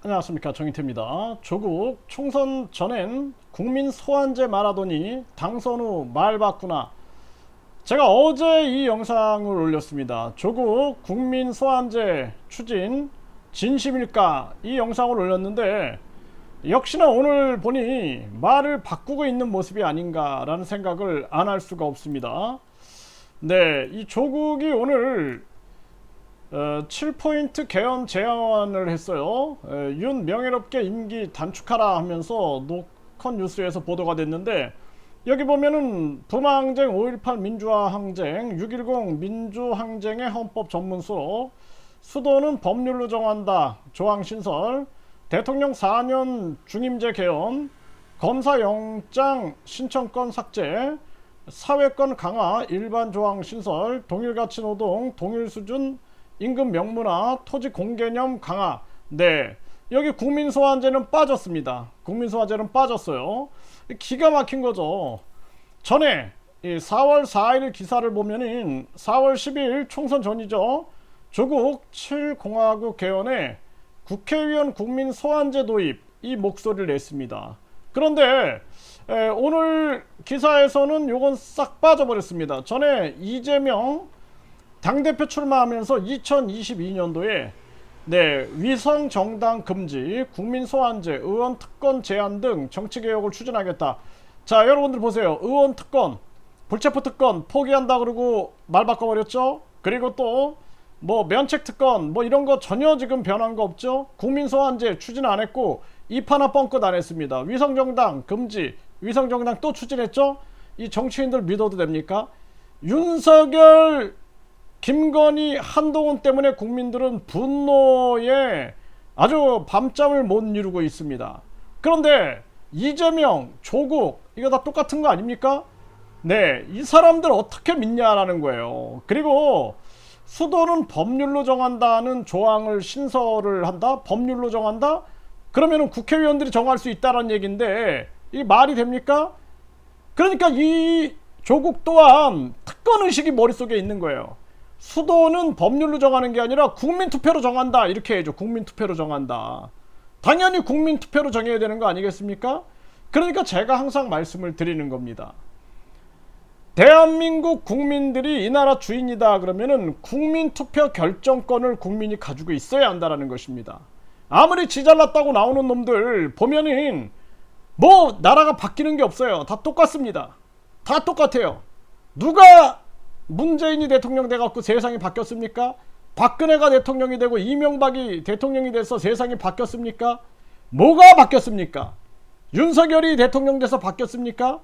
안녕하십니까, 정인태입니다. 조국 총선 전엔 국민 소환제 말하더니 당선 후 말 바꾸나. 제가 어제 이 영상을 올렸습니다. 조국 국민 소환제 추진 진심일까, 이 영상을 올렸는데 역시나 오늘 보니 말을 바꾸고 있는 모습이 아닌가라는 생각을 안 할 수가 없습니다. 네, 이 조국이 오늘 7포인트 개헌 제안을 했어요. 윤 명예롭게 임기 단축하라 하면서 노컷 뉴스에서 보도가 됐는데, 여기 보면은 부마항쟁, 5.18 민주화항쟁, 6.10 민주항쟁의 헌법 전문서, 수도는 법률로 정한다 조항 신설, 대통령 4년 중임제 개헌, 검사 영장 신청권 삭제, 사회권 강화 일반 조항 신설, 동일가치 노동, 동일 수준 임금 명문화, 토지 공개념 강화. 네, 여기 국민소환제는 빠졌습니다. 국민소환제는 빠졌어요. 기가 막힌 거죠. 전에 4월 4일 기사를 보면은 4월 10일 총선 전이죠. 조국 7공화국 개헌에 국회의원 국민소환제 도입, 이 목소리를 냈습니다. 그런데 오늘 기사에서는 요건 싹 빠져버렸습니다. 전에 이재명 당대표 출마하면서 2022년도에 위성 정당 금지, 국민 소환제, 의원 특권 제한 등 정치 개혁을 추진하겠다. 자, 여러분들 보세요. 의원 특권, 불체포 특권 포기한다 그러고 말 바꿔버렸죠. 그리고 또 뭐 면책 특권 뭐 이런 거 전혀 지금 변한 거 없죠. 국민 소환제 추진 안 했고 입 하나 뻥끗 안 했습니다. 위성 정당 금지, 위성 정당 또 추진했죠. 이 정치인들 믿어도 됩니까? 윤석열, 김건희, 한동훈 때문에 국민들은 분노에 아주 밤잠을 못 이루고 있습니다. 그런데 이재명, 조국, 이거 다 똑같은 거 아닙니까? 네, 이 사람들 어떻게 믿냐라는 거예요. 그리고 수도는 법률로 정한다는 조항을 신설을 한다? 법률로 정한다? 그러면은 국회의원들이 정할 수 있다는 얘기인데 이 말이 됩니까? 그러니까 이 조국 또한 특권의식이 머릿속에 있는 거예요. 수도는 법률로 정하는 게 아니라 국민투표로 정한다, 이렇게 해야죠. 국민투표로 정한다. 당연히 국민투표로 정해야 되는 거 아니겠습니까? 그러니까 제가 항상 말씀을 드리는 겁니다. 대한민국 국민들이 이 나라 주인이다 그러면은 국민투표 결정권을 국민이 가지고 있어야 한다는 것입니다. 아무리 지잘났다고 나오는 놈들 보면은 뭐 나라가 바뀌는 게 없어요. 다 똑같습니다. 다 똑같아요. 누가 문재인이 대통령 돼갖고 세상이 바뀌었습니까? 박근혜가 대통령이 되고 이명박이 대통령이 돼서 세상이 바뀌었습니까? 뭐가 바뀌었습니까? 윤석열이 대통령 돼서 바뀌었습니까?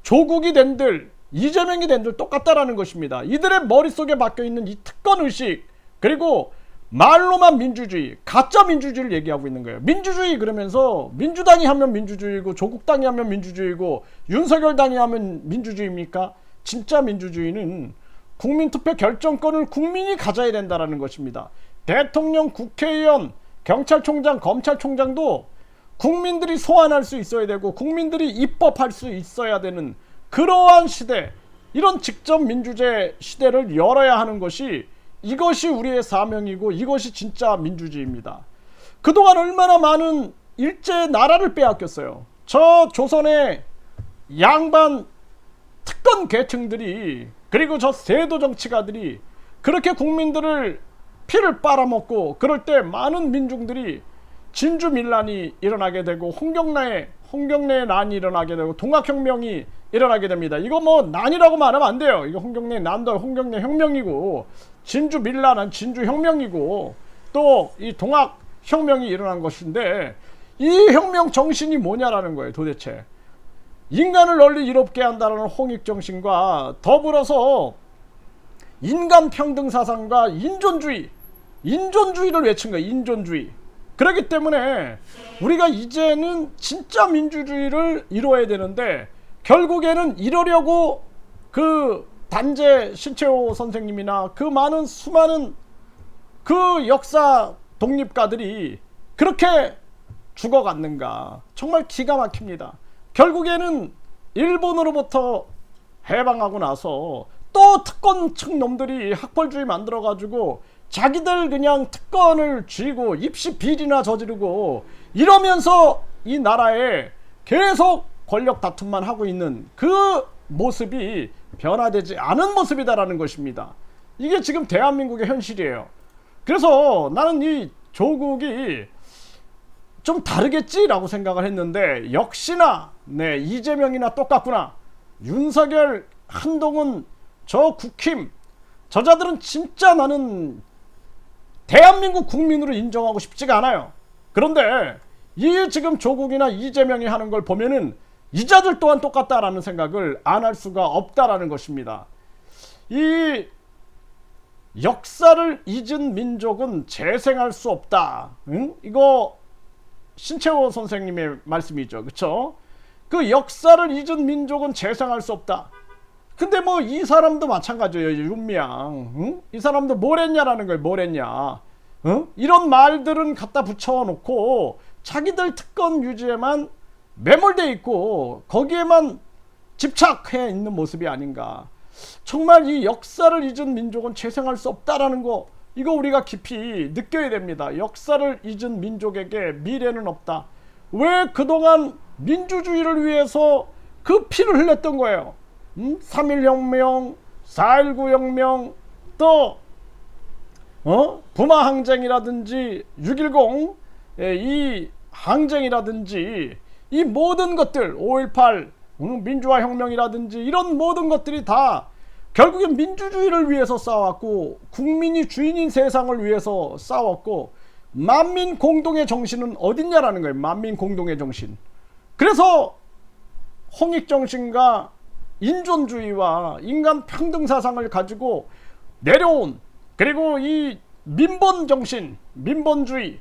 조국이 된들, 이재명이 된들 똑같다라는 것입니다. 이들의 머릿속에 박혀있는 이 특권의식, 그리고 말로만 민주주의, 가짜 민주주의를 얘기하고 있는 거예요. 민주주의 그러면서 민주당이 하면 민주주의고, 조국당이 하면 민주주의고, 윤석열당이 하면 민주주의입니까? 진짜 민주주의는 국민투표 결정권을 국민이 가져야 된다는 것입니다. 대통령, 국회의원, 경찰총장, 검찰총장도 국민들이 소환할 수 있어야 되고 국민들이 입법할 수 있어야 되는 그러한 시대, 이런 직접 민주제 시대를 열어야 하는 것이, 이것이 우리의 사명이고 이것이 진짜 민주주의입니다. 그동안 얼마나 많은 일제 나라를 빼앗겼어요. 저 조선의 양반 특권 계층들이, 그리고 저 세도 정치가들이 그렇게 국민들을 피를 빨아먹고, 그럴 때 많은 민중들이 진주민란이 일어나게 되고 홍경래의 난이 일어나게 되고 동학혁명이 일어나게 됩니다. 이거 뭐 난이라고 말하면 안 돼요. 이거 홍경래 난도 홍경래 혁명이고, 진주민란은 진주혁명이고, 또 이 동학혁명이 일어난 것인데, 이 혁명 정신이 뭐냐라는 거예요. 도대체 인간을 널리 이롭게 한다는 홍익정신과 더불어서 인간평등사상과 인존주의를 외친 거예요. 인존주의. 그렇기 때문에 우리가 이제는 진짜 민주주의를 이루어야 되는데, 결국에는 이러려고 그 단재 신채호 선생님이나 그 많은 수많은 그 역사 독립가들이 그렇게 죽어갔는가. 정말 기가 막힙니다. 결국에는 일본으로부터 해방하고 나서 또 특권층 놈들이 학벌주의 만들어가지고 자기들 그냥 특권을 쥐고 입시 비리나 저지르고 이러면서 이 나라에 계속 권력 다툼만 하고 있는 그 모습이 변화되지 않은 모습이다라는 것입니다. 이게 지금 대한민국의 현실이에요. 그래서 나는 이 조국이 좀 다르겠지라고 생각을 했는데 역시나 이재명이나 똑같구나. 윤석열, 한동훈, 저 국힘 저자들은 진짜 나는 대한민국 국민으로 인정하고 싶지가 않아요. 그런데 이 지금 조국이나 이재명이 하는 걸 보면은 이자들 또한 똑같다라는 생각을 안 할 수가 없다라는 것입니다. 이 역사를 잊은 민족은 재생할 수 없다. 응? 이거 신채호 선생님의 말씀이죠. 그쵸? 그 역사를 잊은 민족은 재생할 수 없다. 근데 뭐 이 사람도 마찬가지예요. 윤미향. 응? 이 사람도 뭘 했냐라는 거예요. 뭘 했냐. 응? 이런 말들은 갖다 붙여놓고 자기들 특권 유지에만 매몰돼 있고 거기에만 집착해 있는 모습이 아닌가. 정말 이 역사를 잊은 민족은 재생할 수 없다라는 거, 이거 우리가 깊이 느껴야 됩니다. 역사를 잊은 민족에게 미래는 없다. 왜 그동안 민주주의를 위해서 그 피를 흘렸던 거예요. 3.1혁명, 4.19 혁명, 또 부마 항쟁이라든지 6.10 이 항쟁이라든지 이 모든 것들, 5.18 민주화 혁명이라든지 이런 모든 것들이 다 결국엔 민주주의를 위해서 싸웠고 국민이 주인인 세상을 위해서 싸웠고 만민 공동의 정신은 어딨냐라는 거예요. 만민 공동의 정신. 그래서 홍익정신과 인존주의와 인간 평등 사상을 가지고 내려온, 그리고 이 민본 정신, 민본주의,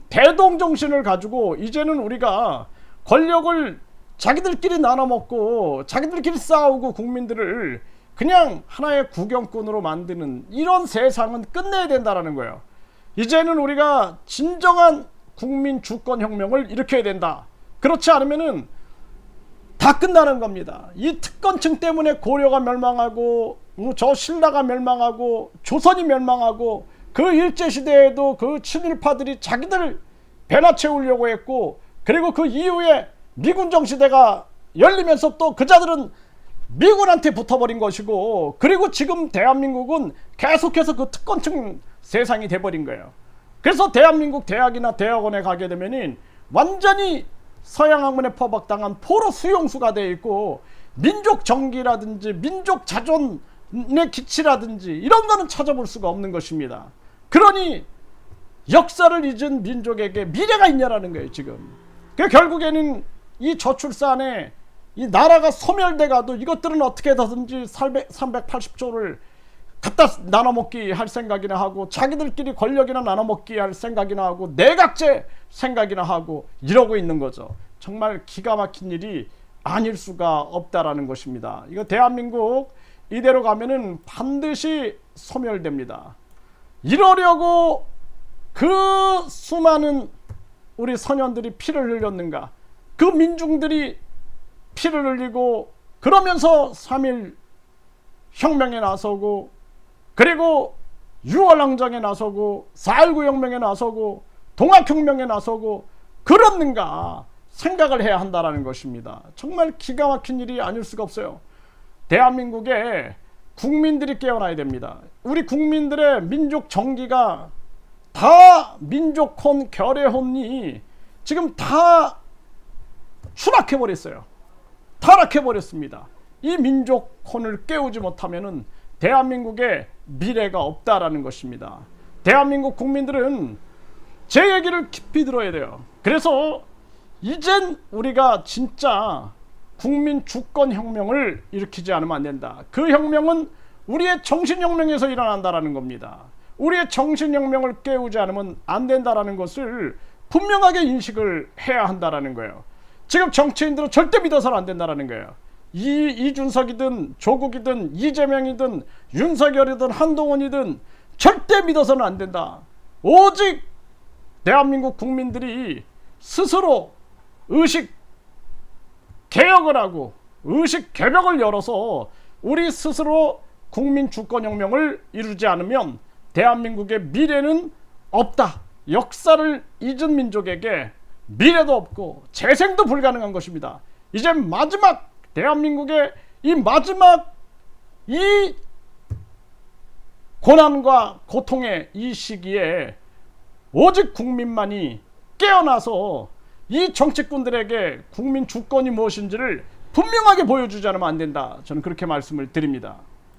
대동 정신을 가지고 이제는 우리가 권력을 자기들끼리 나눠먹고 자기들끼리 싸우고 국민들을 그냥 하나의 구경꾼으로 만드는 이런 세상은 끝내야 된다라는 거예요. 이제는 우리가 진정한 국민 주권 혁명을 일으켜야 된다. 그렇지 않으면은 다 끝나는 겁니다. 이 특권층 때문에 고려가 멸망하고 저 신라가 멸망하고 조선이 멸망하고 그 일제시대에도 그 친일파들이 자기들 배나 채우려고 했고, 그리고 그 이후에 미군 정시대가 열리면서 또 그자들은 미군한테 붙어버린 것이고, 그리고 지금 대한민국은 계속해서 그 특권층 세상이 돼버린 거예요. 그래서 대한민국 대학이나 대학원에 가게 되면은 완전히 서양 학문에 포박당한 포로 수용수가 되어 있고, 민족 정기라든지 민족 자존의 기치라든지 이런 거는 찾아볼 수가 없는 것입니다. 그러니 역사를 잊은 민족에게 미래가 있냐라는 거예요 지금. 결국에는 이 저출산에 이 나라가 소멸돼 가도 이것들은 어떻게든지 380조를 갖다 나눠먹기 할 생각이나 하고, 자기들끼리 권력이나 나눠먹기 할 생각이나 하고, 내각제 생각이나 하고 이러고 있는 거죠. 정말 기가 막힌 일이 아닐 수가 없다라는 것입니다. 이거 대한민국 이대로 가면은 반드시 소멸됩니다. 이러려고 그 수많은 우리 선현들이 피를 흘렸는가? 그 민중들이 피를 흘리고 그러면서 3.1 혁명에 나서고, 그리고 6월 항쟁에 나서고 4.19 혁명에 나서고 동학혁명에 나서고 그렇는가 생각을 해야 한다는 것입니다. 정말 기가 막힌 일이 아닐 수가 없어요. 대한민국에 국민들이 깨어나야 됩니다. 우리 국민들의 민족 정기가 다 민족혼, 결의혼이 지금 다 추락해버렸어요. 타락해버렸습니다. 이 민족혼을 깨우지 못하면은 대한민국에 미래가 없다라는 것입니다. 대한민국 국민들은 제 얘기를 깊이 들어야 돼요. 그래서 이젠 우리가 진짜 국민 주권 혁명을 일으키지 않으면 안 된다. 그 혁명은 우리의 정신혁명에서 일어난다라는 겁니다. 우리의 정신혁명을 깨우지 않으면 안 된다라는 것을 분명하게 인식을 해야 한다라는 거예요. 지금 정치인들은 절대 믿어서는 안 된다라는 거예요. 이준석이든 조국이든 이재명이든 윤석열이든 한동훈이든 절대 믿어서는 안 된다. 오직 대한민국 국민들이 스스로 의식 개혁을 하고 의식 개벽을 열어서 우리 스스로 국민 주권혁명을 이루지 않으면 대한민국의 미래는 없다. 역사를 잊은 민족에게 미래도 없고 재생도 불가능한 것입니다. 이제 마지막 대한민국의 이 마지막 이 고난과 고통의 이 시기에 오직 국민만이 깨어나서 이 정치꾼들에게 국민 주권이 무엇인지를 분명하게 보여주지 않으면 안 된다. 저는 그렇게 말씀을 드립니다.